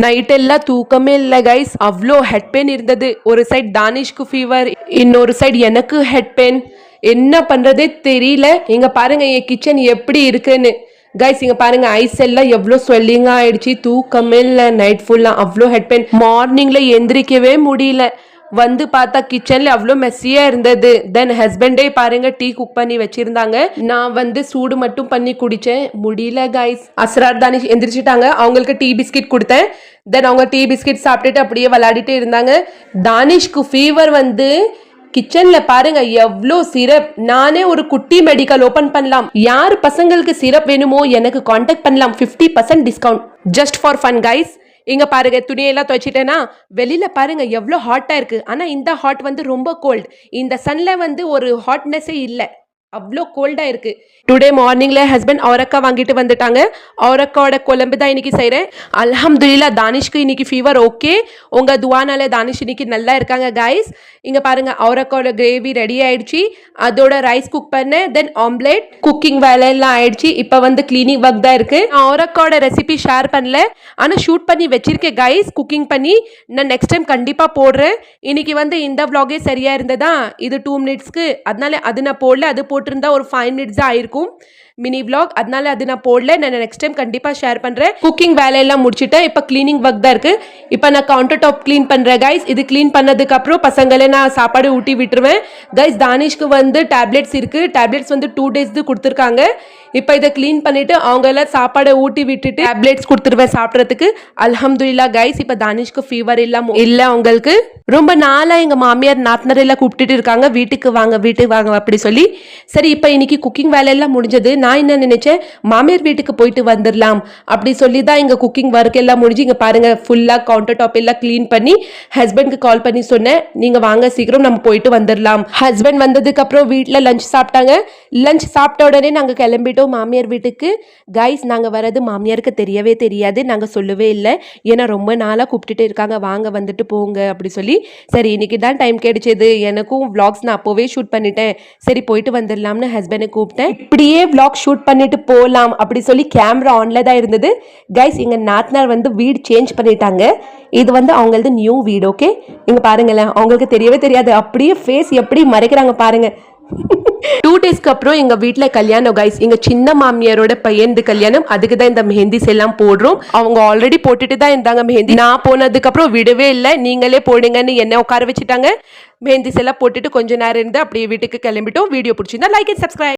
Night எல்லாம் தூக்கமே இல்லை கைஸ். அவ்வளோ ஹெட் பெயின் இருந்தது. ஒரு சைட் தானிஷ்க்கு ஃபீவர், இன்னொரு சைடு எனக்கு ஹெட் பெயின். என்ன பண்றதே தெரியல. இங்க பாருங்க என் கிச்சன் எப்படி இருக்குன்னு. கைஸ் இங்க பாருங்க ஐஸ் எல்லாம் எவ்வளோ ஸ்வெல்லிங்கா ஆயிடுச்சு. தூக்கமே இல்லை நைட் ஃபுல்லா. அவ்வளோ ஹெட் பெயின். மார்னிங்ல எந்திரிக்கவே முடியல. வந்து பார்த்தா கிச்சன்ல அவ்வளோ மெஸ்ஸியா இருந்தது. தென் ஹஸ்பண்டே பாருங்க டீ குக் பண்ணி வச்சிருந்தாங்க. நான் வந்து சூடு மட்டும் பண்ணி குடிச்சேன். முடியல கைஸ். அஸ்ரார் தானிஷ் எந்திரிச்சிட்டாங்க. அவங்களுக்கு டீ பிஸ்கெட் கொடுத்தேன். தென் அவங்க டீ பிஸ்கெட் சாப்பிட்டுட்டு அப்படியே விளையாடிட்டே இருந்தாங்க. தானிஷ்க்கு ஃபீவர் வந்து கிச்சன்ல பாருங்க எவ்வளோ சிரப். நானே ஒரு குட்டி மெடிக்கல் ஓபன் பண்ணலாம். யார் பசங்களுக்கு சிரப் வேணுமோ எனக்கு காண்டாக்ட் பண்ணலாம். 50% discount just for fun guys. இங்க பாருங்க துணியெல்லாம் துவைச்சிட்டேன்னா வெளியில பாருங்க எவ்வளோ ஹாட்டா இருக்கு. ஆனா இந்த ஹாட் வந்து ரொம்ப கோல்டு. இந்த சன்ல வந்து ஒரு ஹாட்னஸே இல்லை. அவ்வளோ கோல்டாக இருக்கு. டுடே மார்னிங்ல ஹஸ்பண்ட் அவரக்காய் வாங்கிட்டு வந்துட்டாங்க. அவரக்காவோட குழம்பு தான் இன்னைக்கு செய்கிறேன். அல்ஹம்துலில்லாஹ் தானிஷ்க்கு இன்னைக்கு ஃபீவர் ஓகே. உங்கள் துவானால தானிஷ் இன்னைக்கு நல்லா இருக்காங்க கைஸ். இங்கே பாருங்க அவரக்காவோட கிரேவி ரெடி ஆயிடுச்சு. அதோட ரைஸ் குக் பண்ணேன். தென் ஆம்லேட் குக்கிங் வேலையெல்லாம் ஆயிடுச்சு. இப்போ வந்து கிளீனிங் ஒர்க் தான் இருக்கு. அவரக்காவோட ரெசிபி ஷேர் பண்ணல, ஆனால் ஷூட் பண்ணி வச்சிருக்கேன் கைஸ். குக்கிங் பண்ணி நான் நெக்ஸ்ட் டைம் கண்டிப்பாக போடுறேன். இன்னைக்கு வந்து இந்த vlog சரியா இருந்ததா, இது 2 மினிட்ஸ்க்கு, அதனால அது நான் போடல. அது போட்டிருந்தா ஒரு 5 மினிட்ஸ் தான் ஆயிருக்கும் மினி vlog. அதனால அது நான் போடல. நான் நெக்ஸ்ட் டைம் கண்டிப்பா ஷேர் பண்றேன். குக்கிங் வேலையெல்லாம் முடிச்சுட்டேன். இப்போ கிளீனிங் ஒர்க் தான் இருக்கு. இப்போ நான் கவுண்டர் டாப் கிளீன் பண்றேன் கைஸ். இது கிளீன் பண்ணதுக்கு அப்புறம் பசங்களை நான் சாப்பாடு ஊட்டி விட்டுருவேன் கைஸ். தானிஷ்க்கு வந்து டேப்லெட்ஸ் இருக்கு. டேப்லெட்ஸ் வந்து 2 டேஸ் கொடுத்துருக்காங்க. இப்போ இதை கிளீன் பண்ணிட்டு அவங்க எல்லாம் சாப்பாடை ஊட்டி விட்டுட்டு டேப்லெட்ஸ் கொடுத்துருவேன் சாப்பிட்றதுக்கு. அல்ஹம்துலில்லாஹ் கைஸ் இப்போ தானிஷ்க்கு ஃபீவர் இல்லாம இல்ல. அவங்களுக்கு ரொம்ப நாளா எங்க மாமியார் நாத்தனார் எல்லாம் கூப்பிட்டுட்டு இருக்காங்க, வீட்டுக்கு வாங்க வீட்டுக்கு வாங்க அப்படி சொல்லி. சரி இப்போ இன்னைக்கு குக்கிங் வேலையெல்லாம் முடிஞ்சது. நான் என்ன நினைச்சேன், மாமியார் வீட்டுக்கு போயிட்டு வந்துடலாம் அப்படி சொல்லி தான் இங்க குக்கிங் ஒர்க் எல்லாம் முடிஞ்சு. இங்க பாருங்க ஃபுல்லா கவுண்டர் டாப் எல்லாம் கிளீன் பண்ணி ஹஸ்பண்ட்க்கு கால் பண்ணி சொன்னேன், நீங்க வாங்க சீக்கிரம் நம்ம போயிட்டு வந்துடலாம். ஹஸ்பண்ட் வந்ததுக்கு அப்புறம் வீட்டுல லஞ்ச் சாப்பிட்டாங்க. லஞ்ச் சாப்பிட்ட உடனே நாங்க கிளம்பிட்டோம் மாமியார் வீட்டுக்கு. கைஸ் நாங்க வரது மாமியாருக்கு தெரியவே தெரியாது. நாங்க சொல்லவே இல்லை. ஏன்னா ரொம்ப நாளா கூப்பிட்டுட்டே இருக்காங்க, வாங்க வந்துட்டு போங்க அப்படி சொல்லி. சரி இன்னைக்கு தான் டைம் கிடைச்சது. எனக்கும் vlogs நான் அப்போவே ஷூட் பண்ணிட்டேன். சரி போயிட்டு வந்துடலாம்னு ஹஸ்பண்டை கூப்பிட்டேன். இப்படியே vlog ஷூட் பண்ணிட்டு போகலாம் அப்படி சொல்லி கேமரா ஆன்ல தான் இருந்தது கைஸ். எங்க நாத்தனார் வந்து வீடு சேஞ்ச் பண்ணிட்டாங்க. இது வந்து அவங்களது நியூ வீடு. ஓகே இங்க பாருங்களேன், அவங்களுக்கு தெரியவே தெரியாது. அப்படியே ஃபேஸ் எப்படி மறைக்கிறாங்க பாருங்க. 2 டேஸ்க்கு அப்புறம் எங்க வீட்டுல கல்யாணம் கைஸ். எங்க சின்ன மாமியாரோட பையன் கல்யாணம். அதுக்கு தான் இந்த மெஹந்திஸ் எல்லாம் போடுறோம். அவங்க ஆல்ரெடி போட்டுட்டு தான் இருந்தாங்க மெஹந்தி. நான் போனதுக்கு அப்புறம் விடவே இல்லை, நீங்களே போடுங்கன்னு என்ன உட்கார வச்சுட்டாங்க. மெஹந்திஸ் எல்லாம் போட்டுட்டு கொஞ்ச நேரம் இருந்து அப்படியே வீட்டுக்கு கிளம்பிட்டோம். வீடியோ பிடிச்சிருந்தா லைக் அண்ட் சப்ஸ்கிரைப்.